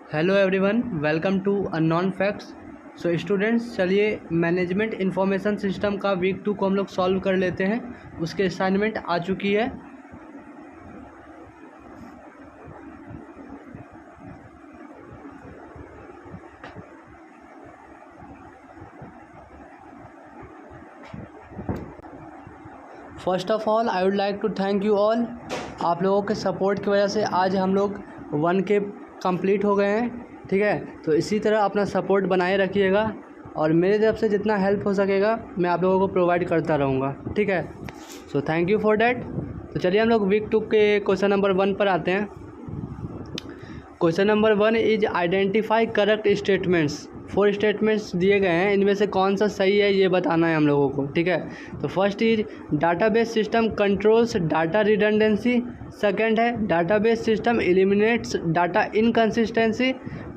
Hello everyone, welcome to unknown facts. So students, चलिए management information system का week 2 को हम लोग सॉल्व कर लेते हैं। उसके असाइनमेंट आ चुकी है। First of all I would like to thank you all. आप लोगों के सपोर्ट की वजह से आज हम लोग 1K कंप्लीट हो गए हैं। ठीक है, तो इसी तरह अपना सपोर्ट बनाए रखिएगा और मेरे तरफ से जितना हेल्प हो सकेगा मैं आप लोगों को प्रोवाइड करता रहूँगा। ठीक है, so thank you for that. तो चलिए हम लोग वीक 2 के क्वेश्चन नंबर 1 पर आते हैं। Question number 1 is identify correct statements. 4 statements दिए गए हैं, इनमें से कौन सा सही है ये बताना है हम लोगों को। ठीक है, तो first is database system controls data redundancy. Second है database system eliminates data inconsistency.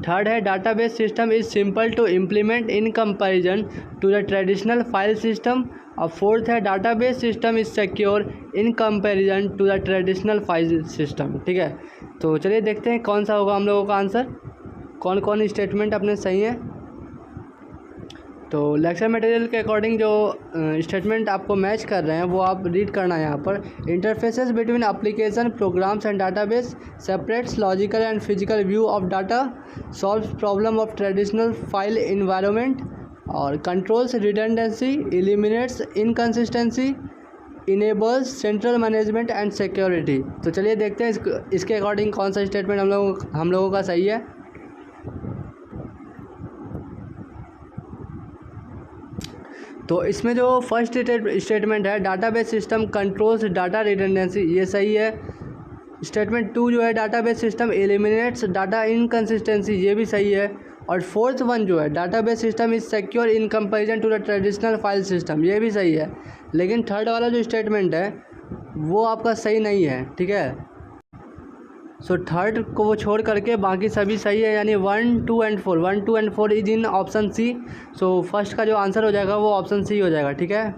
Third है database system is simple to implement in comparison to the traditional file system. और फोर्थ है database system is secure in comparison to the traditional file system. ठीक है, तो चलिए देखते हैं कौन सा होगा हम लोगों का आंसर, कौन कौन स्टेटमेंट अपने सही हैं। तो लेक्चर मटेरियल के अकॉर्डिंग जो स्टेटमेंट आपको मैच कर रहे हैं वो आप रीड करना है। यहाँ पर interfaces between application programs and database separates logical and physical view of data, solves problem of traditional file environment, और controls redundancy, eliminates inconsistency, enables central management and security. तो चलिए देखते हैं इसके अकॉर्डिंग कौन सा स्टेटमेंट हम लोगों का सही है। तो इसमें जो फर्स्ट स्टेटमेंट है database system controls data redundancy, ये सही है। स्टेटमेंट 2 जो है database system eliminates data inconsistency, ये भी सही है। और फोर्थ वन जो है database system is secure in comparison to the traditional file system, ये भी सही है। लेकिन थर्ड वाला जो स्टेटमेंट है वो आपका सही नहीं है। ठीक है, सो थर्ड को वो छोड़ करके बाकी सभी सही है, यानी 1, 2 and 4, 1, 2 and 4 is in option C. So first का जो आंसर हो जाएगा वो ऑप्शन सी हो जाएगा। ठीक है,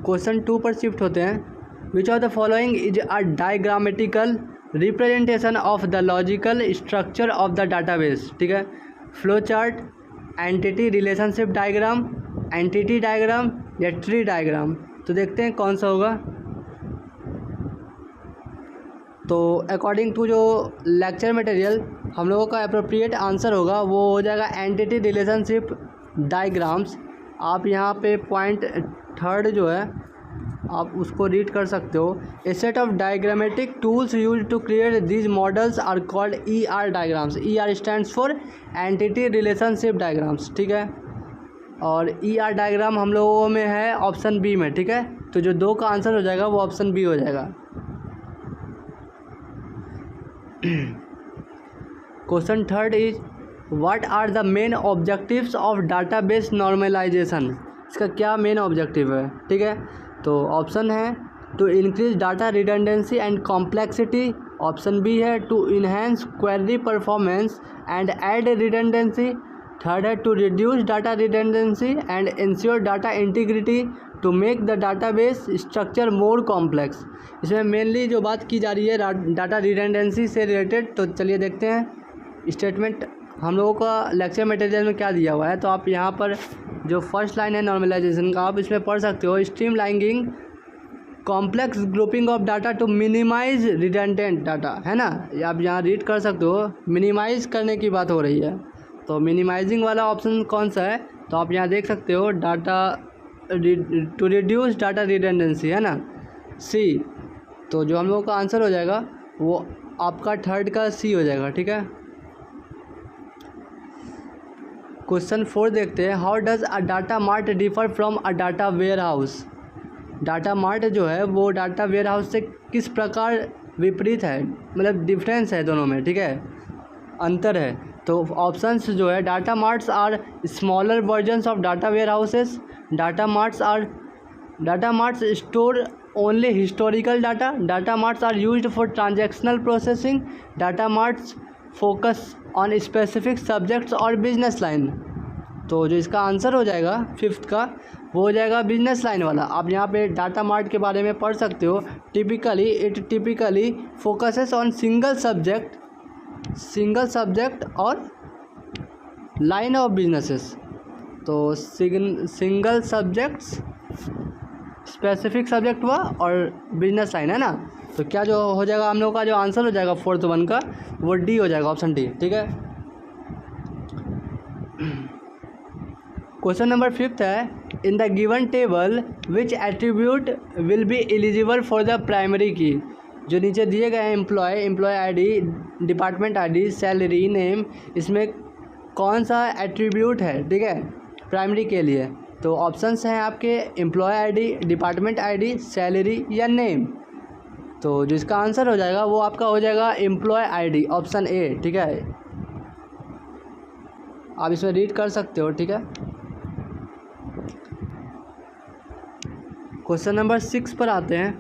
क्वेश्चन 2 पर शिफ्ट होते हैं। विच of the following is a diagrammatical representation of the logical structure of the database. ठीक है, flow chart, entity relationship diagram, entity diagram या ट्री डायग्राम। तो देखते हैं कौन सा होगा। तो अकॉर्डिंग टू जो लेक्चर मटेरियल हम लोगों का अप्रोप्रिएट आंसर होगा वो हो जाएगा एंटिटी रिलेशनशिप डायग्राम्स। आप यहाँ पे पॉइंट थर्ड जो है आप उसको रीड कर सकते हो। A set of diagrammatic tools use to create these models are called ER diagrams. ER stands for entity relationship diagrams. ठीक है, और ER डायग्राम हम लोगों में है ऑप्शन बी में। ठीक है, तो जो 2 का आंसर हो जाएगा वो ऑप्शन बी हो जाएगा। Question third is what are the main objectives of database normalisation. इसका क्या मेन ऑब्जेक्टिव है। ठीक है, तो ऑप्शन है to increase data redundancy and complexity. Option B है to enhance query performance and add redundancy. Third है to reduce data redundancy and ensure data integrity to make the database structure more complex. इसमें mainly जो बात की जा रही है data redundancy से रिलेटेड। तो चलिए देखते हैं स्टेटमेंट हम लोगों का लेक्चर मटेरियल में क्या दिया हुआ है। तो आप यहाँ पर जो फर्स्ट लाइन है नॉर्मलाइजेशन का आप इसमें पढ़ सकते हो। Streamlining complex grouping of data to minimise redundant data, है ना, आप यहाँ रीड कर सकते हो। मिनिमाइज करने की बात हो रही है, तो मिनिमाइजिंग वाला ऑप्शन कौन सा है। तो आप यहाँ देख सकते हो data to reduce data redundancy, है ना, सी। तो जो हम लोगों का आंसर हो जाएगा वो आपका थर्ड का सी हो जाएगा। ठीक है, क्वेश्चन 4 देखते हैं। How does a data mart differ from a data warehouse. Data mart जो है वो डाटा वेयर हाउस से किस प्रकार विपरीत है, मतलब डिफरेंस है दोनों में। ठीक है, अंतर है। तो ऑप्शंस जो है data marts are smaller versions of data warehouses. Data marts store only historical data. Data marts are used for transactional processing. Data marts focus on specific subjects और बिजनेस लाइन। तो जो इसका answer हो जाएगा fifth का वो हो जाएगा बिजनेस लाइन वाला। आप यहाँ पे डाटा मार्ट के बारे में पढ़ सकते हो। It typically focuses on single subject single subject और लाइन ऑफ बिजनेसेस। तो सिंगल सब्जेक्ट्स, स्पेसिफिक सब्जेक्ट हुआ और बिजनेस लाइन है ना। तो क्या जो हो जाएगा हम लोग का जो आंसर हो जाएगा फोर्थ वन का वो डी हो जाएगा, ऑप्शन डी। ठीक है। क्वेश्चन नंबर 5 है, in the given table which attribute will be eligible for the primary key. जो नीचे दिए गए हैं employee ID, department ID, salary, name, इसमें कौन सा एट्रीब्यूट है, ठीक है, प्राइमरी के लिए। तो ऑप्शंस हैं आपके employee ID, department ID, salary या नेम। तो जो इसका आंसर हो जाएगा वो आपका हो जाएगा एम्प्लॉय आईडी, ऑप्शन ए। ठीक है, आप इसमें रीड कर सकते हो। ठीक है। क्वेश्चन नंबर 6 पर आते हैं।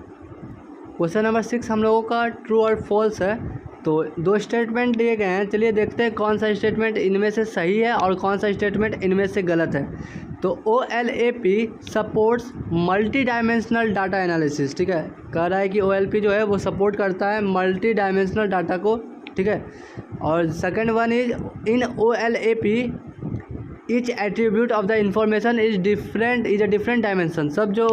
क्वेश्चन नंबर 6 हम लोगों का ट्रू और फॉल्स है। तो 2 स्टेटमेंट दिए गए हैं, चलिए देखते हैं कौन सा स्टेटमेंट इनमें से सही है और कौन सा स्टेटमेंट इनमें से गलत है। तो OLAP supports multi dimensional data analysis. ठीक है, कह रहा है कि OLP जो है वो सपोर्ट करता है मल्टी डायमेंशनल डाटा को। ठीक है। और second one is in OLAP each attribute of the information is a different dimension. सब जो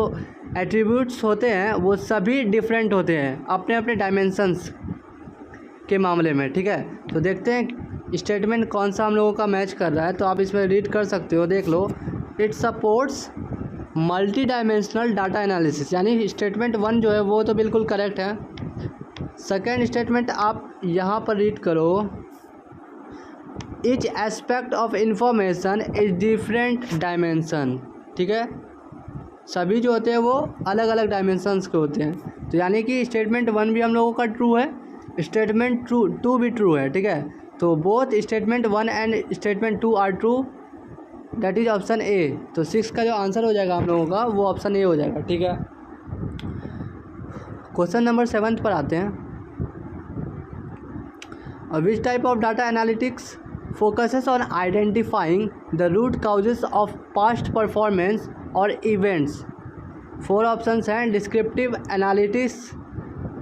एट्रीब्यूट्स होते हैं वो सभी डिफरेंट होते हैं अपने अपने डायमेंशंस के मामले में। ठीक है। तो देखते हैं स्टेटमेंट कौन सा हम लोगों का मैच कर रहा है। तो आप इसमें रीड कर सकते हो, देख लो। It supports multi dimensional data analysis, यानी स्टेटमेंट 1 जो है वो तो बिल्कुल करेक्ट है। सेकेंड स्टेटमेंट आप यहाँ पर रीड करो, each aspect of information is different dimension. ठीक है, सभी जो होते हैं वो अलग अलग डायमेंशंस के होते हैं। तो यानी कि स्टेटमेंट 1 भी हम लोगों का ट्रू है, स्टेटमेंट 2 भी ट्रू है। ठीक है। तो both statement 1 and statement 2 are true, that is option A. तो 6 का जो आंसर हो जाएगा हम लोगों का वो ऑप्शन ए हो जाएगा। ठीक है। क्वेश्चन नंबर 7 पर आते हैं। Which type of data analytics focuses on identifying the root causes of past performance और इवेंट्स। 4 ऑप्शंस हैं, descriptive analytics,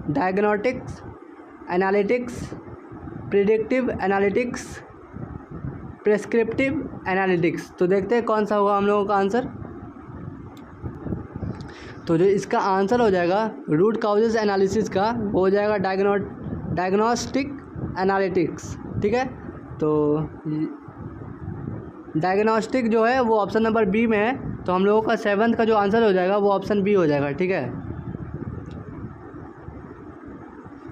diagnostics analytics, predictive analytics, prescriptive analytics. तो देखते हैं कौन सा होगा हम लोगों का आंसर। तो जो इसका आंसर हो जाएगा रूट काउजेस एनालिसिस का वो हो जाएगा डायग्नोस्टिक एनालिटिक्स। ठीक है। तो डायग्नोस्टिक जो है वो ऑप्शन नंबर बी में है। तो हम लोगों का 7th का जो आंसर हो जाएगा वो ऑप्शन बी हो जाएगा। ठीक है।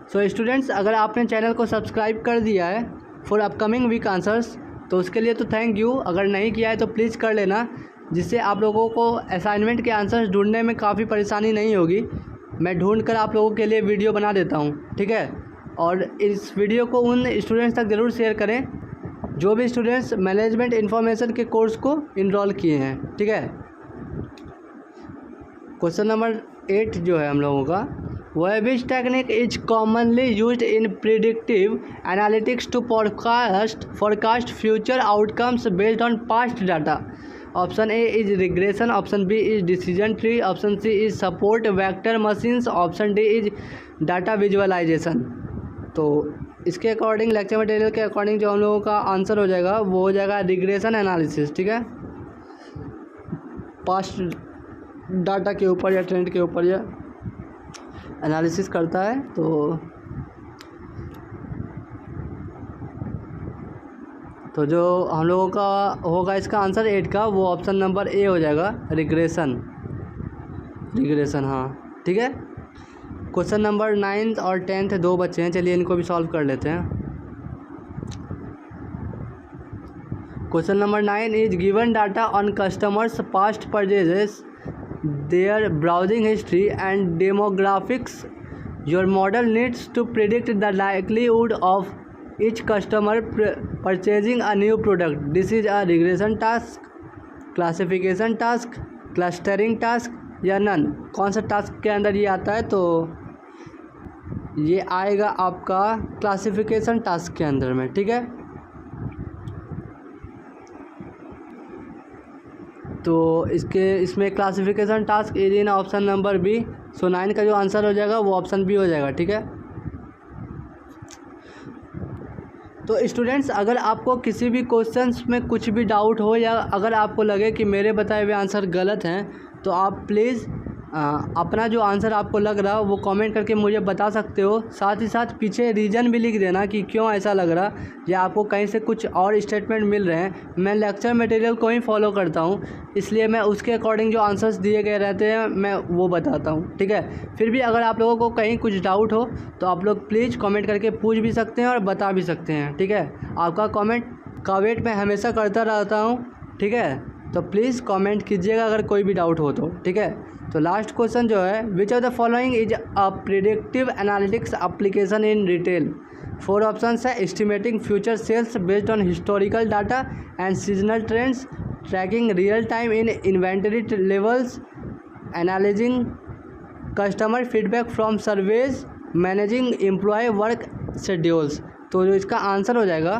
सो स्टूडेंट्स, अगर आपने चैनल को सब्सक्राइब कर दिया है फॉर अपकमिंग वीक आंसर्स तो उसके लिए तो थैंक यू। अगर नहीं किया है तो प्लीज़ कर लेना, जिससे आप लोगों को असाइनमेंट के आंसर्स ढूंढने में काफ़ी परेशानी नहीं होगी। मैं ढूंढ कर आप लोगों के लिए वीडियो बना देता हूँ। ठीक है। और इस वीडियो को उन स्टूडेंट्स तक ज़रूर शेयर करें जो भी स्टूडेंट्स मैनेजमेंट इन्फॉर्मेशन के कोर्स को इनरोल किए हैं। ठीक है। क्वेश्चन नंबर 8 जो है हम लोगों का वो है, which technique is commonly used in predictive analytics to forecast future outcomes based on past data. Option A is regression, option B is decision tree, option C is support vector machines, option D is data visualization. तो इसके according, lecture material के according जो हम लोगों का answer हो जाएगा वो हो जाएगा रिग्रेशन एनालिसिस। ठीक है, पास्ट डाटा के ऊपर या ट्रेंड के ऊपर या एनालिसिस करता है। तो जो हम लोगों का होगा इसका आंसर 8 का वो ऑप्शन नंबर ए हो जाएगा, रिग्रेशन। हाँ ठीक है। क्वेश्चन नंबर 9 और 10 दो बच्चे हैं, चलिए इनको भी सॉल्व कर लेते हैं। Question number 9 is given data on customers past purchases, their browsing history and demographics. Your model needs to predict the likelihood of each customer purchasing a new product. This is a regression task, classification task, clustering task या none। कौन सा task के अंदर ये आता है? तो ये आएगा आपका क्लासिफिकेशन टास्क के अंदर में। ठीक है, तो इसमें classification task is in option number B. So 9 का जो आंसर हो जाएगा वो ऑप्शन बी हो जाएगा। ठीक है, तो स्टूडेंट्स, अगर आपको किसी भी क्वेश्चंस में कुछ भी डाउट हो या अगर आपको लगे कि मेरे बताए हुए आंसर गलत हैं, तो आप प्लीज़ अपना जो आंसर आपको लग रहा हो वो कमेंट करके मुझे बता सकते हो। साथ ही साथ पीछे रीज़न भी लिख देना कि क्यों ऐसा लग रहा, या आपको कहीं से कुछ और स्टेटमेंट मिल रहे हैं। मैं लेक्चर मटेरियल को ही फॉलो करता हूँ, इसलिए मैं उसके अकॉर्डिंग जो आंसर्स दिए गए रहते हैं मैं वो बताता हूँ, ठीक है। फिर भी अगर आप लोगों को कहीं कुछ डाउट हो तो आप लोग प्लीज़ कमेंट करके पूछ भी सकते हैं और बता भी सकते हैं, ठीक है। आपका कमेंट का वेट मैं हमेशा करता रहता हूँ, ठीक है। तो प्लीज़ कमेंट कीजिएगा अगर कोई भी डाउट हो तो, ठीक है। तो लास्ट क्वेश्चन जो है, which of the following is a predictive analytics application in retail. 4 options है, estimating future sales based on historical data and seasonal trends, tracking real time in inventory levels, analysing customer feedback from surveys, managing employ work schedules. तो जो इसका answer हो जाएगा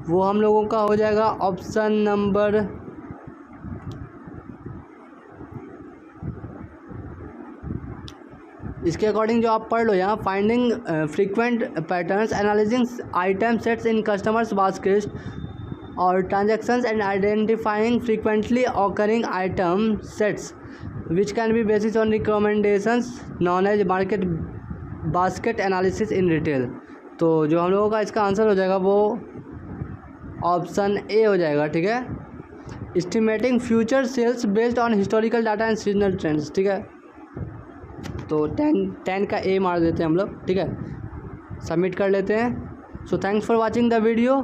वो हम लोगों का हो जाएगा ऑप्शन नंबर इसके अकॉर्डिंग जो आप पढ़ लो यहाँ, finding frequent patterns, analysing item sets in customers basket और transactions and identifying frequently occurring item sets which can be basis on recommendations known as market basket analysis in retail. तो जो हम लोगों का इसका आंसर हो जाएगा वो ऑप्शन ए हो जाएगा, ठीक है। Estimating future sales based on historical data and seasonal trends, ठीक है। तो 10 का ए मार देते हैं हम लोग, ठीक है। सबमिट कर लेते हैं। So thanks for watching the video.